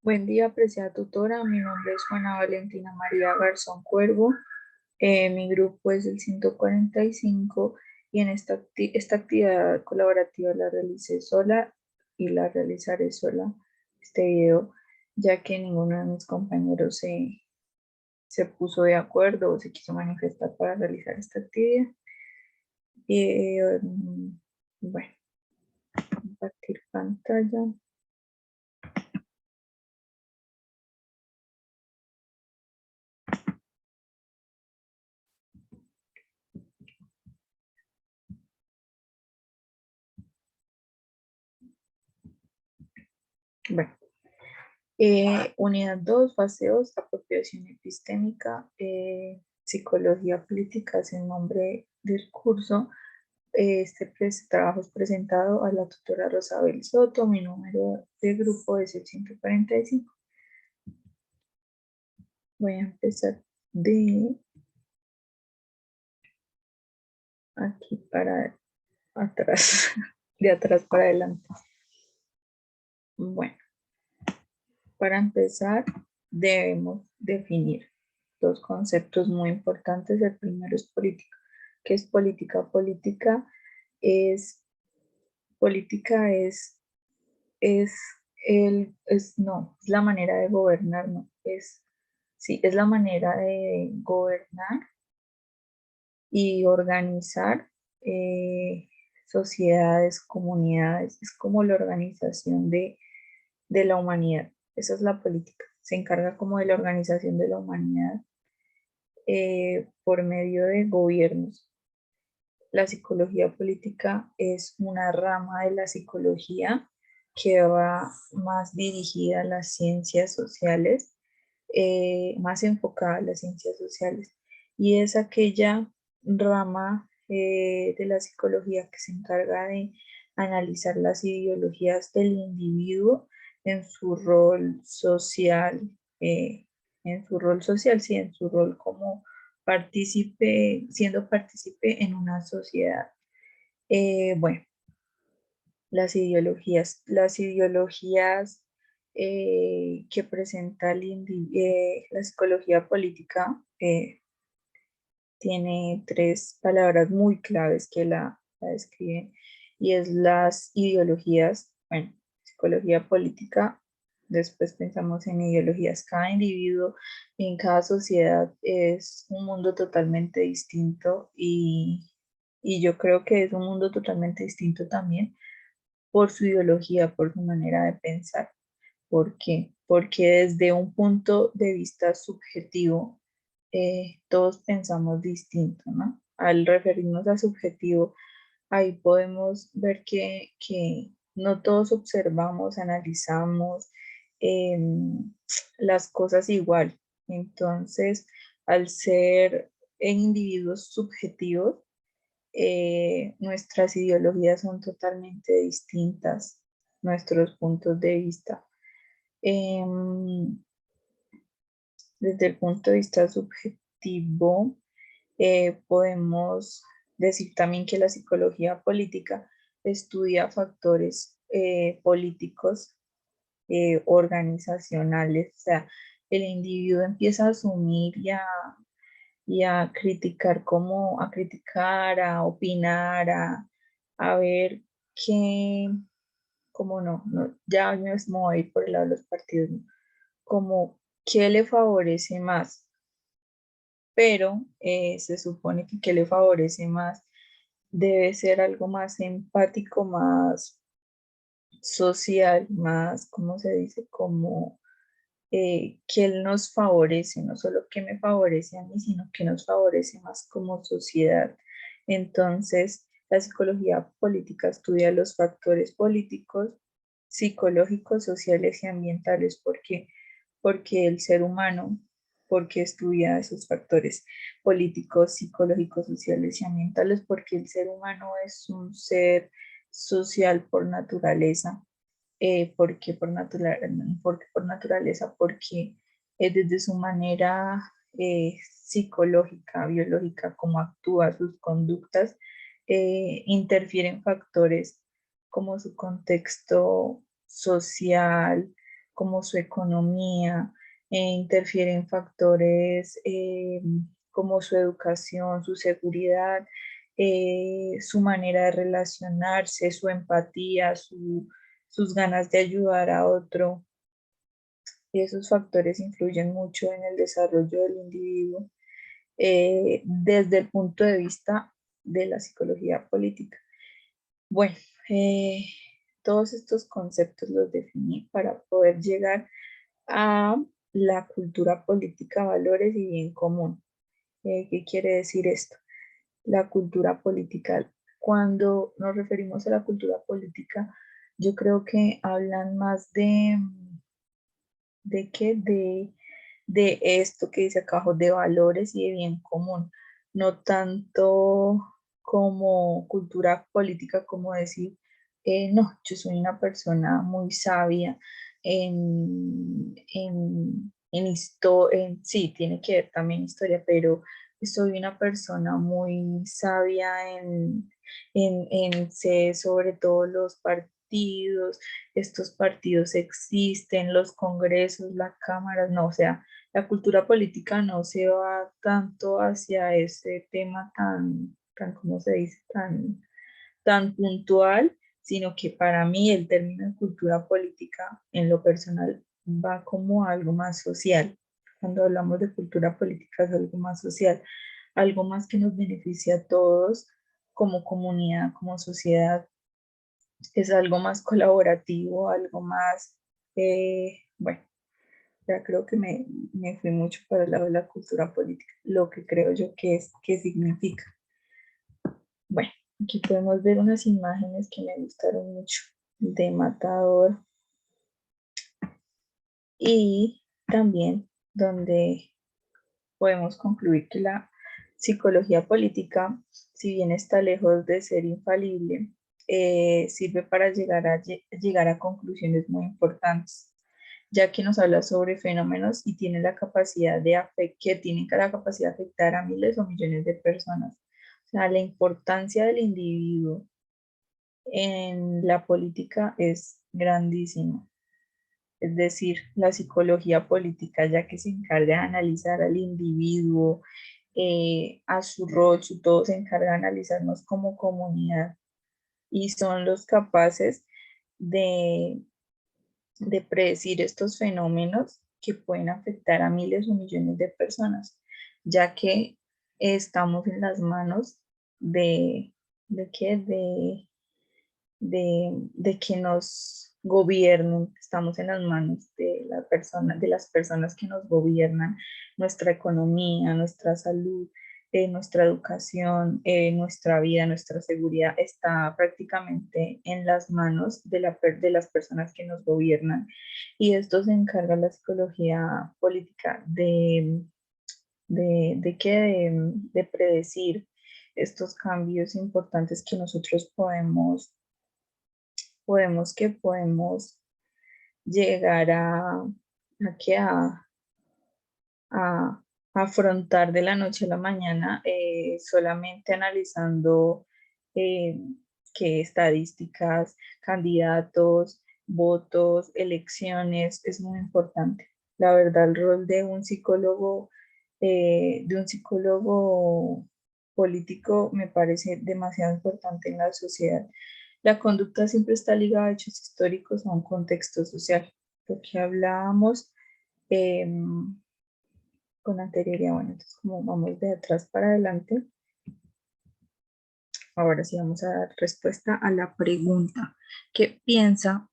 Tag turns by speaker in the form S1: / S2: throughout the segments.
S1: Buen día, apreciada tutora. Mi nombre es Juana Valentina María Garzón Cuervo. Mi grupo es el 145 y en esta actividad colaborativa la realicé sola y la realizaré sola este video, ya que ninguno de mis compañeros se puso de acuerdo o se quiso manifestar para realizar esta actividad. Bueno, compartir pantalla. Bueno. Unidad 2, fase 2, apropiación epistémica, psicología política es el nombre del curso. Trabajo es presentado a la tutora Rosabel Soto. Mi número de grupo es el 145. Voy a empezar de aquí para atrás, de atrás para adelante. Bueno, para empezar debemos definir dos conceptos muy importantes. El primero es política. ¿Qué es política? Es, política es, no, es la manera de gobernar, no, sí, es la manera de gobernar y organizar sociedades, comunidades, es como la organización de la humanidad. Esa es la política. Se encarga como de la organización de la humanidad por medio de gobiernos. La psicología política es una rama de la psicología que va más dirigida a las ciencias sociales, más enfocada a las ciencias sociales. Y es aquella rama de la psicología que se encarga de analizar las ideologías del individuo en su rol social, eh, sí, en su rol como partícipe, siendo partícipe en una sociedad. Bueno, las ideologías que presenta la psicología política tiene tres palabras muy claves que la describen, y es las ideologías. Bueno, psicología política, después pensamos en ideologías. Cada individuo en cada sociedad es un mundo totalmente distinto, y yo creo que es un mundo totalmente distinto también por su ideología, por su manera de pensar. ¿Por qué? Porque desde un punto de vista subjetivo, todos pensamos distinto, ¿no? Al referirnos a subjetivo, ahí podemos ver que no todos observamos, analizamos las cosas igual. Entonces, al ser individuos subjetivos, nuestras ideologías son totalmente distintas, nuestros puntos de vista. Em, Desde el punto de vista subjetivo, podemos decir también que la psicología política estudia factores políticos, organizacionales. O sea, el individuo empieza a asumir y a criticar, a criticar, a opinar, a ver qué, como no, ya me voy a ir por el lado de los partidos, ¿no? Como qué le favorece más, pero se supone que qué le favorece más debe ser algo más empático, más social, más, ¿cómo se dice? Como que él nos favorece, no solo que me favorece a mí, sino que nos favorece más como sociedad. Entonces, la psicología política estudia los factores políticos, psicológicos, sociales y ambientales. ¿Por qué? Porque el ser humano, porque estudia esos factores políticos, psicológicos, sociales y ambientales, porque el ser humano es un ser social por naturaleza. Porque por naturaleza, porque desde su manera psicológica, biológica, como actúa, sus conductas, interfieren factores como su contexto social, como su economía, interfieren factores como su educación, su seguridad, su manera de relacionarse, su empatía, sus ganas de ayudar a otro. Esos factores influyen mucho en el desarrollo del individuo desde el punto de vista de la psicología política. Bueno, eh, todos estos conceptos los definí para poder llegar a la cultura política, valores y bien común. ¿Qué quiere decir esto? La cultura política. Cuando nos referimos a la cultura política, yo creo que hablan más de qué, de esto que dice acá, de valores y de bien común, no tanto como cultura política, como decir, no, yo soy una persona muy sabia sí, tiene que ver también historia, pero soy una persona muy sabia sé sobre todo los partidos, estos partidos existen, los congresos, las cámaras, no, o sea, la cultura política no se va tanto hacia ese tema ¿cómo se dice? Tan puntual, sino que para mí el término de cultura política en lo personal va como algo más social. Cuando hablamos de cultura política es algo más social, algo más que nos beneficia a todos como comunidad, como sociedad, es algo más colaborativo, algo más, bueno, ya creo que me fui mucho para el lado de la cultura política, lo que creo yo que es, que significa. Bueno, aquí podemos ver unas imágenes que me gustaron mucho de Matador y también donde podemos concluir que la psicología política, si bien está lejos de ser infalible, sirve para llegar a conclusiones muy importantes, ya que nos habla sobre fenómenos y tiene la capacidad que tienen la capacidad de afectar a miles o millones de personas. O sea, la importancia del individuo en la política es grandísima. Es decir, la psicología política, ya que se encarga de analizar al individuo, a su rol, su todo, se encarga de analizarnos como comunidad y son los capaces de, de predecir estos fenómenos que pueden afectar a miles o millones de personas, ya que estamos en las manos de, ¿qué? De que nos gobiernen, estamos en las manos de las personas que nos gobiernan, nuestra economía, nuestra salud, nuestra educación, nuestra vida, nuestra seguridad está prácticamente en las manos de las personas que nos gobiernan. Y esto se encarga la psicología política de predecir estos cambios importantes que nosotros podemos llegar a afrontar de la noche a la mañana solamente analizando eh, qué estadísticas, candidatos, votos, elecciones, es muy importante. La verdad, el rol de un psicólogo político me parece demasiado importante en la sociedad. La conducta siempre está ligada a hechos históricos, a un contexto social. Lo que hablábamos con anterioridad, bueno, entonces como vamos de atrás para adelante, ahora sí vamos a dar respuesta a la pregunta. ¿Qué piensa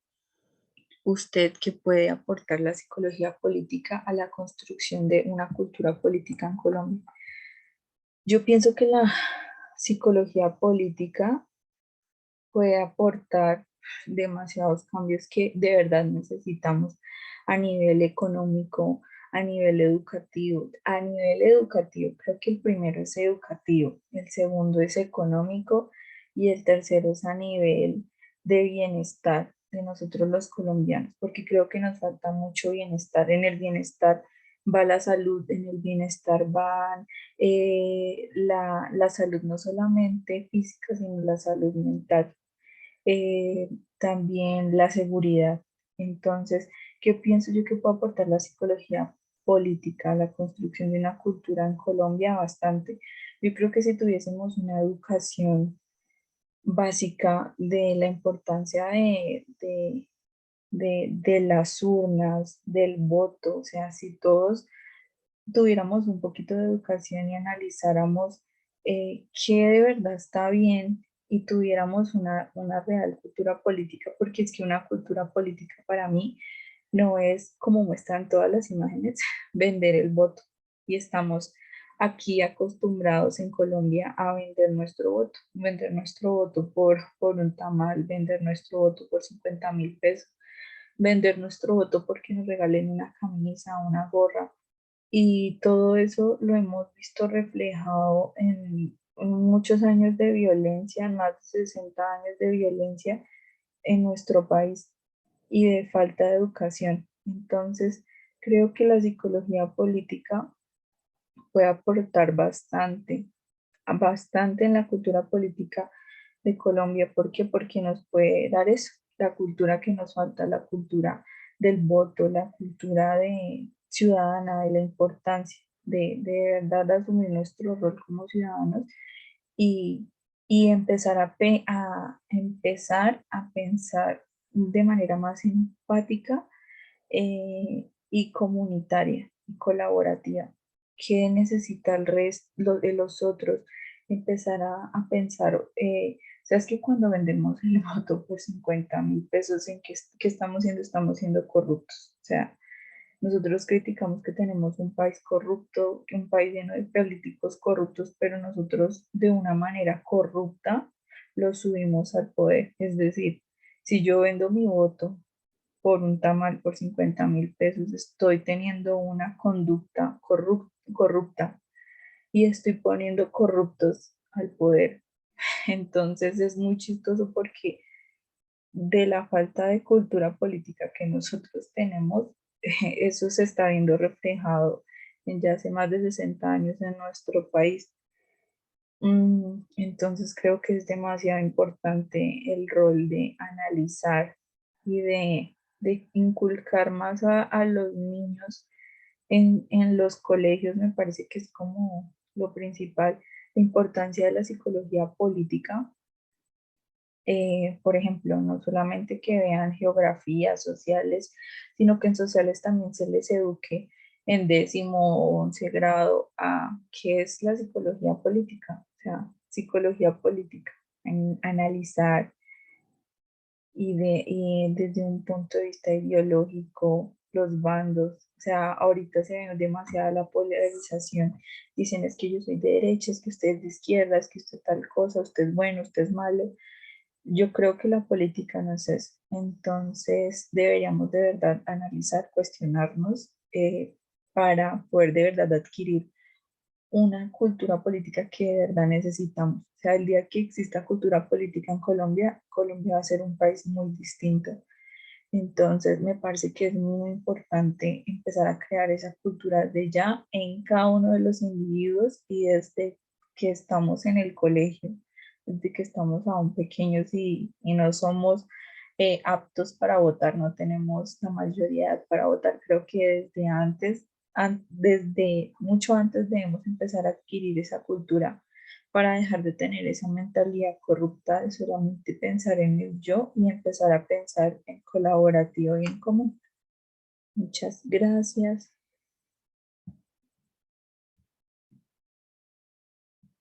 S1: usted que puede aportar la psicología política a la construcción de una cultura política en Colombia? Yo pienso que la psicología política puede aportar demasiados cambios que de verdad necesitamos a nivel económico, a nivel educativo. A nivel educativo, creo que el primero es educativo, el segundo es económico y el tercero es a nivel de bienestar de nosotros los colombianos, porque creo que nos falta mucho bienestar. En el bienestar va la salud, en el bienestar va la salud no solamente física, sino la salud mental, también la seguridad. Entonces, ¿qué pienso yo que puede aportar la psicología política a la construcción de una cultura en Colombia? Bastante. Yo creo que si tuviésemos una educación básica de la importancia de las urnas, del voto, o sea, si todos tuviéramos un poquito de educación y analizáramos qué de verdad está bien y tuviéramos una real cultura política, porque es que una cultura política para mí no es como muestran todas las imágenes, vender el voto. Y estamos aquí acostumbrados en Colombia a vender nuestro voto por un tamal, vender nuestro voto por 50.000 pesos, vender nuestro voto porque nos regalen una camisa, una gorra. Y todo eso lo hemos visto reflejado en muchos años de violencia, en más de 60 años de violencia en nuestro país y de falta de educación. Entonces, creo que la psicología política puede aportar bastante en la cultura política de Colombia. ¿Por qué? Porque nos puede dar eso, la cultura que nos falta, la cultura del voto, la cultura de ciudadana, de la importancia de verdad asumir nuestro rol como ciudadanos y, y empezar empezar a pensar de manera más empática y comunitaria y colaborativa. ¿Qué necesita el resto de los otros? Empezar a pensar, sabes que cuando vendemos el voto por 50.000 pesos, ¿en qué estamos siendo? Estamos siendo corruptos. O sea, nosotros criticamos que tenemos un país corrupto, que un país lleno de políticos corruptos, pero nosotros de una manera corrupta lo subimos al poder. Es decir, si yo vendo mi voto por un tamal por 50.000 pesos, estoy teniendo una conducta corrupta y estoy poniendo corruptos al poder. Entonces es muy chistoso porque de la falta de cultura política que nosotros tenemos, eso se está viendo reflejado en ya hace más de 60 años en nuestro país. Entonces creo que es demasiado importante el rol de analizar y de inculcar más a los niños en los colegios. Me parece que es como lo principal, la importancia de la psicología política. Por ejemplo, no solamente que vean geografías sociales, sino que en sociales también se les eduque en 10º o 11º grado a qué es la psicología política, o sea, psicología política, en analizar y desde un punto de vista ideológico los bandos. O sea, ahorita se ve demasiada la polarización. Dicen es que yo soy de derecha, es que usted es de izquierda, es que usted tal cosa, usted es bueno, usted es malo. Yo creo que la política no es eso. Entonces deberíamos de verdad analizar, cuestionarnos para poder de verdad adquirir una cultura política que de verdad necesitamos. O sea, el día que exista cultura política en Colombia, Colombia va a ser un país muy distinto. Entonces, me parece que es muy importante empezar a crear esa cultura de ya en cada uno de los individuos y desde que estamos en el colegio, desde que estamos aún pequeños y no somos aptos para votar, no tenemos la mayoría de edad para votar. Creo que desde antes, desde mucho antes debemos empezar a adquirir esa cultura para dejar de tener esa mentalidad corrupta de solamente pensar en el yo y empezar a pensar en colaborativo y en común. Muchas gracias.